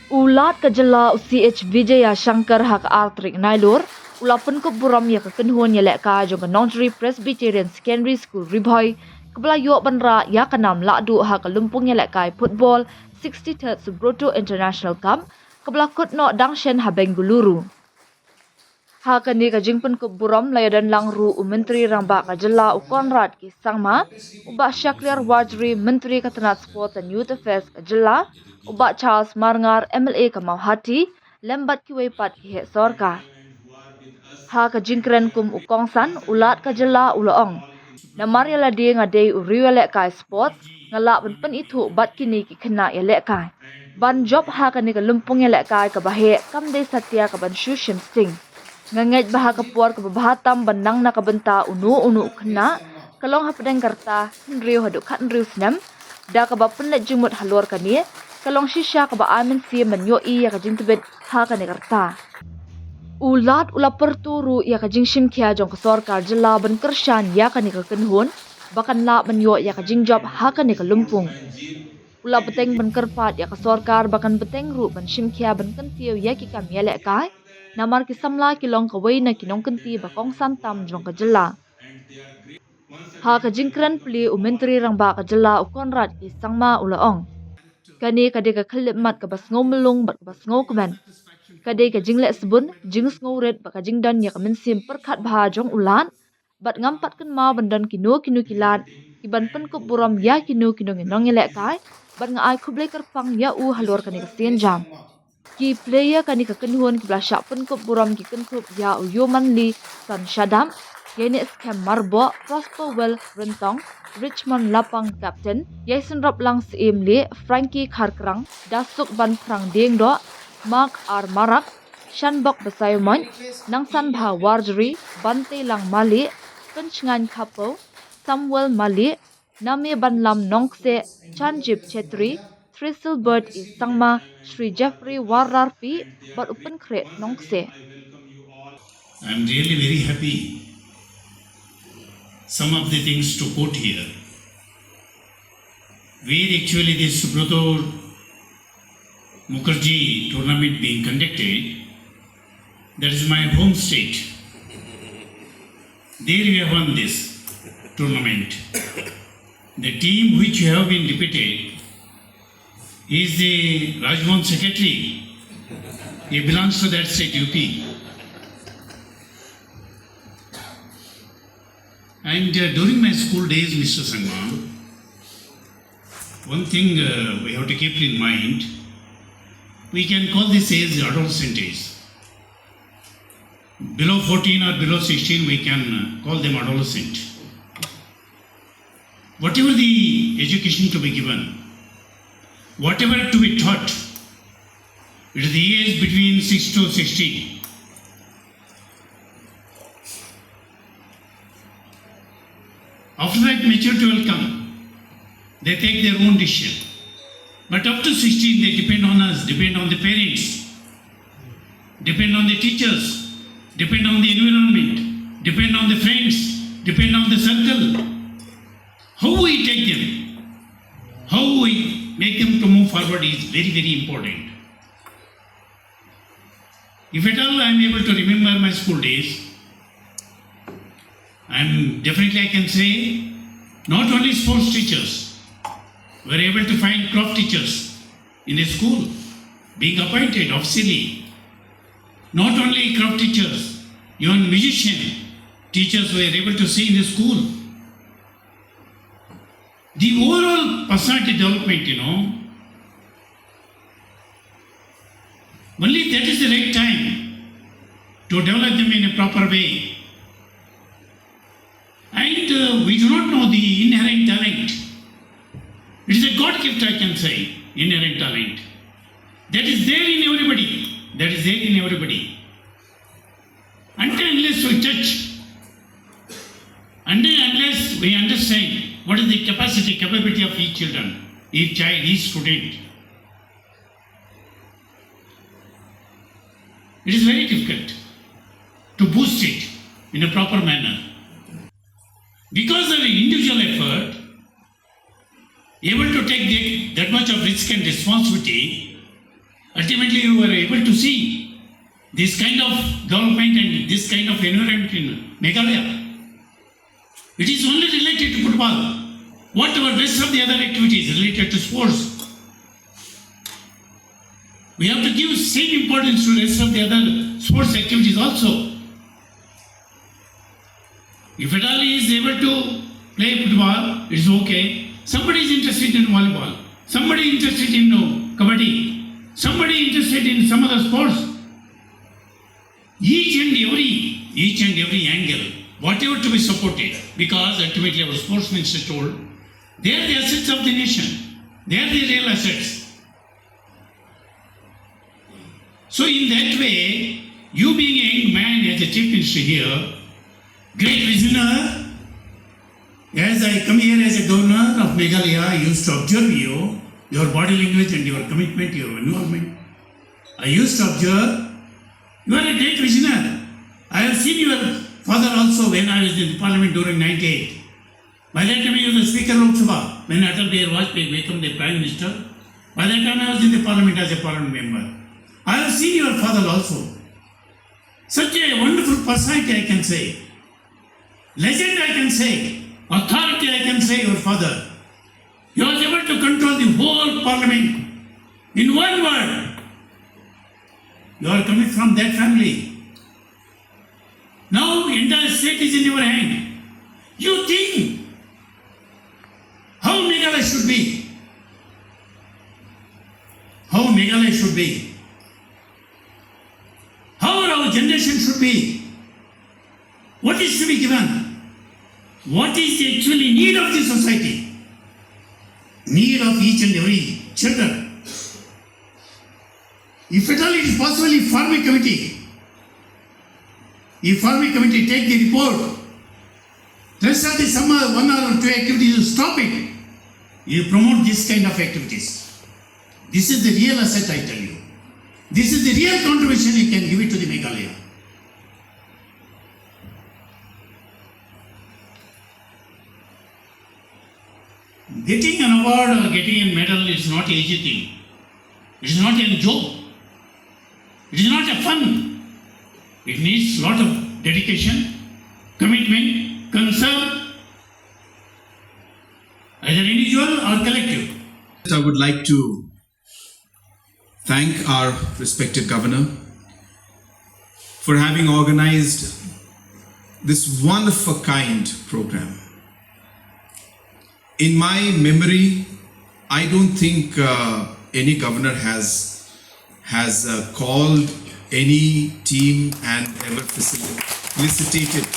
Ulat ke Jylla UCH Vijaya Shankar hak artrik nailur, ula Pynkup burom ya ke kenhuan ya lek ka jong ke Nongjri Presbyterian Secondary School Riboy, kebela yok benra ya ke nam lahduh hak ke lumpung ya lek kai football 63rd Subroto International Cup, kebela kutno dangshen ha Bengaluru. Haka ni ka jing Pynkup burom layadan langru Menteri Rambak ka Jylla Konrad ki sangma, ubak Syaklir Wajri Menteri Ketenat Sport and Youth Affairs ka Jylla, ubak Charles Marngar MLA ka Mauhati, lembat ki weipat ki hek sorka. Haka jingkren kum ukongsan ulat ka Jylla ulaong. Namar ya ladi ngadei uriwa lek kai sports, ngalak pen itu bat kini ki khynnah ya lek kai. Ban job haka ni ka lumpung ya lek kai ka bahek kam dei satya ka ban shushim sting. Ngangait baha kepuar ke bahatam benang na kabenta unu khynnah kalong hapdeng karta henriu haduk kat henriu senam da ka ba penlet jumut halor kani kalong shisha ka ba amin si menyoi ya ka jing tebet ha ka ni karta ulat ula perturu ya ka jing shim kia jong ka sorkar Jylla ben kershan ya ka ni ka kenhun bakan la menyo ya ka jing job ha ka ni ka lumpung ula beteng ben kerpat ya ka sorkar bakan beteng ru ben shim kia ben kentiu ya ki kam ya lek kai namar ki samla ki long ka wei na kinong kenti bakong santam jong ka Jylla. Ha ka jingkran pli Menteri Rambak ka Jylla Konrad ki sangma ulaong. Kani kade ka khalip mat ka bas ngau melung bat ka bas ngau kemen. Kade ka jinglek sebun jing ngau red baka jingdan ya ka mensim perkat baha jong ulan bat ngampat kan ma bandan kinu kilat iban Pynkup burom ya kinu ngenong yelek kai bat ngai kublai kerpang ya halor kani ka sien jam. Ki player kani ka kenhuan ki blasyak Pynkup burom ki kenkup ya Yomanli San Shadam, yaitu skam marbo Prosper Well Rentong, Richmond Lapang Captain, Yaisen Rop Lang Seimli, Frankie Karkrang, Dasuk Ban Prang Deng Do, Mark R. Marak, Shanbok Basayomon, Nangsan Bah Warjri, Bante Lang Mali, Penchngan Kapo, Samuel Mali, Nami Ban Lam Nongse, Chanjip Chetri, Trisel Bird is Sangma, Sri Jeffrey Wararpi, but Open Crate Nongse. I am really very happy. Some of the things to quote here. Where actually this Subroto Mukherjee tournament being conducted, that is my home state. There we have won this tournament. The team which you have been repeated is the Rajmohan secretary. He belongs to that state UP. And during my school days, Mr. Sangma, one thing we have to keep in mind, we can call this age adolescent age. Below 14 or below 16, we can call them adolescent. Whatever the education to be given, whatever to be taught, it is the age between 6 to 16. After that, maturity will come. They take their own decision. But up to 16, they depend on us, depend on the parents, depend on the teachers, depend on the environment, depend on the friends, depend on the circle. How we take them, how we make them to move forward is very, very important. If at all I am able to remember my school days, definitely I can say, not only sports teachers were able to find craft teachers in the school, being appointed officially. Not only craft teachers, even musician teachers were able to see in the school. The overall personality development, only that is the right time to develop them in a proper way. And we do not know the inherent talent. It is a God gift, I can say, inherent talent. That is there in everybody. That is there in everybody. Until unless we touch, until unless we understand what is the capability of each children, each child, each student, it is very difficult to boost it in a proper manner. Because of the individual effort, able to take that much of risk and responsibility, Ultimately, you were able to see this kind of development and this kind of environment in Meghalaya. It is only related to football. What about rest of the other activities related to sports? We have to give same importance to rest of the other sports activities also. If at all he is able to play football, it's okay. Somebody is interested in volleyball. Somebody interested in kabaddi. Somebody interested in some other sports. Each and every angle, whatever to be supported, because ultimately our sports minister told, they are the assets of the nation. They are the real assets. So in that way, you being a young man as a chief minister here, great visionary, as I come here as a governor of Meghalaya, I used to observe you, your body language and your commitment, your involvement. I used to observe, you are a great visionary. I have seen your father also when I was in the parliament during 98. By that time he was the Speaker of Lok Sabha. When Atal Bihari Vajpayee became the Prime Minister, by that time I was in the parliament as a parliament member. I have seen your father also. Such a wonderful personality I can say. Legend I can say. Authority I can say your father. He was able to control the whole parliament in one word. You are coming from that family. Now the entire state is in your hand. You think how Meghalaya should be. How Meghalaya should be. How our generation should be. What is to be given? What is the actually need of the society? Need of each and every children. If at all it is possible, if farming committee take the report, rest of the summer 1 or 2 activities, you stop it. You promote this kind of activities. This is the real asset, I tell you. This is the real contribution you can give it to the Meghalaya. Getting an award or getting a medal is not an easy thing. It is not a joke. It is not a fun. It needs a lot of dedication, commitment, concern, either individual or collective. I would like to thank our respected governor for having organized this one-of-a-kind program. In my memory, I don't think any governor has called any team and ever felicitated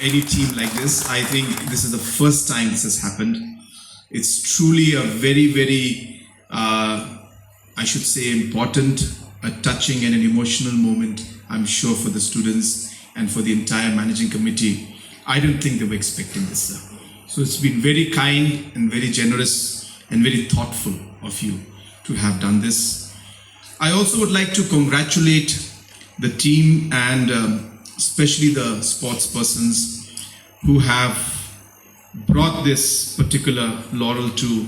any team like this. I think this is the first time this has happened. It's truly a very, very, I should say, important, a touching and an emotional moment, I'm sure, for the students and for the entire managing committee. I don't think they were expecting this, sir. So it's been very kind and very generous and very thoughtful of you to have done this. I also would like to congratulate the team and especially the sports persons who have brought this particular laurel to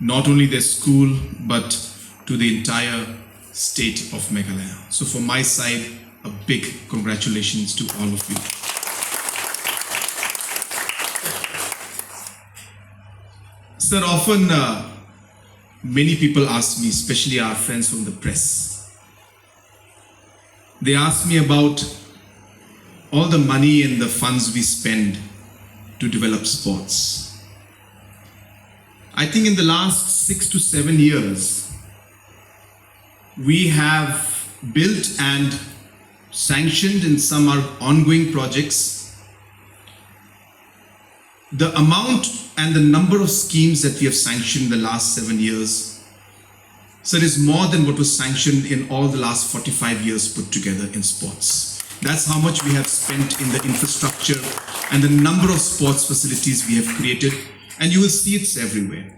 not only their school but to the entire state of Meghalaya. So from my side, a big congratulations to all of you. Sir, often many people ask me, especially our friends from the press, they ask me about all the money and the funds we spend to develop sports. I think in the last 6 to 7 years, we have built and sanctioned in some our ongoing projects. The amount and the number of schemes that we have sanctioned in the last 7 years, sir, is more than what was sanctioned in all the last 45 years put together in sports. That's how much we have spent in the infrastructure and the number of sports facilities we have created, and you will see it's everywhere.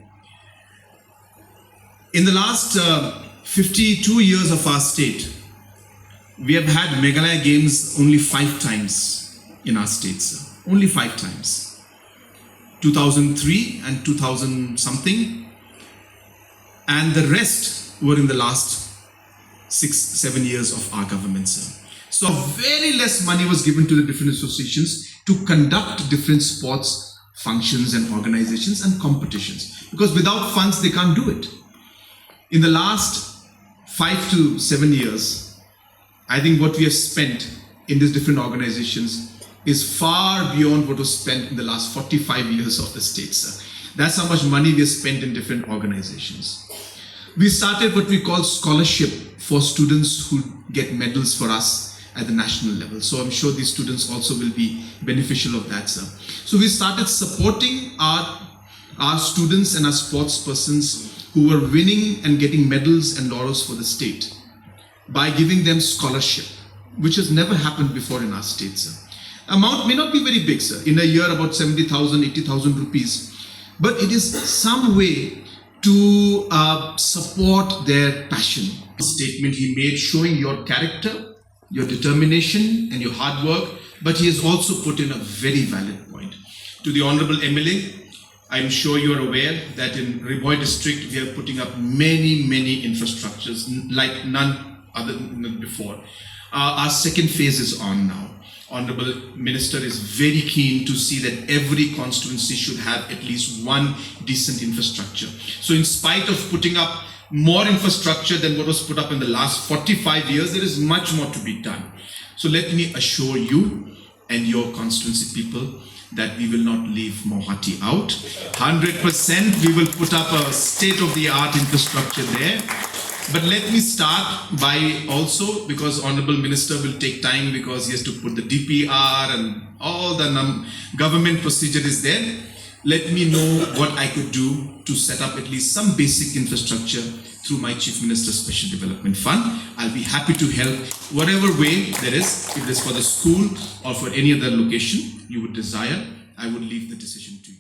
In the last 52 years of our state, we have had Meghalaya Games only 5 times in our state, sir. Only 5 times. 2003 and 2000 something. and the rest were in the last 6-7 years of our government, sir. So very less money was given to the different associations to conduct different sports functions and organizations and competitions, because without funds they can't do it. In the last 5 to 7 years, I think what we have spent in these different organizations is far beyond what was spent in the last 45 years of the state, sir. That's how much money we have spent in different organizations. We started what we call scholarship for students who get medals for us at the national level. So I'm sure these students also will be beneficial of that, sir. So we started supporting our students and our sports persons who were winning and getting medals and laurels for the state by giving them scholarship, which has never happened before in our state, sir. Amount may not be very big, sir. In a year, about 70,000, 80,000 rupees. But it is some way to support their passion. The statement he made showing your character, your determination and your hard work, but he has also put in a very valid point. To the Honorable MLA, I'm sure you're aware that in Riboy district, we are putting up many infrastructures like none other than before. Our second phase is on now. Honorable Minister is very keen to see that every constituency should have at least one decent infrastructure. So in spite of putting up more infrastructure than what was put up in the last 45 years, there is much more to be done. So let me assure you and your constituency people that we will not leave Mohati out. 100% we will put up a state-of-the-art infrastructure there. But let me start by also, because Honorable Minister will take time because he has to put the DPR and all the government procedure is there. Let me know what I could do to set up at least some basic infrastructure through my Chief Minister's Special Development Fund. I'll be happy to help whatever way there is. If it is for the school or for any other location you would desire, I would leave the decision to you.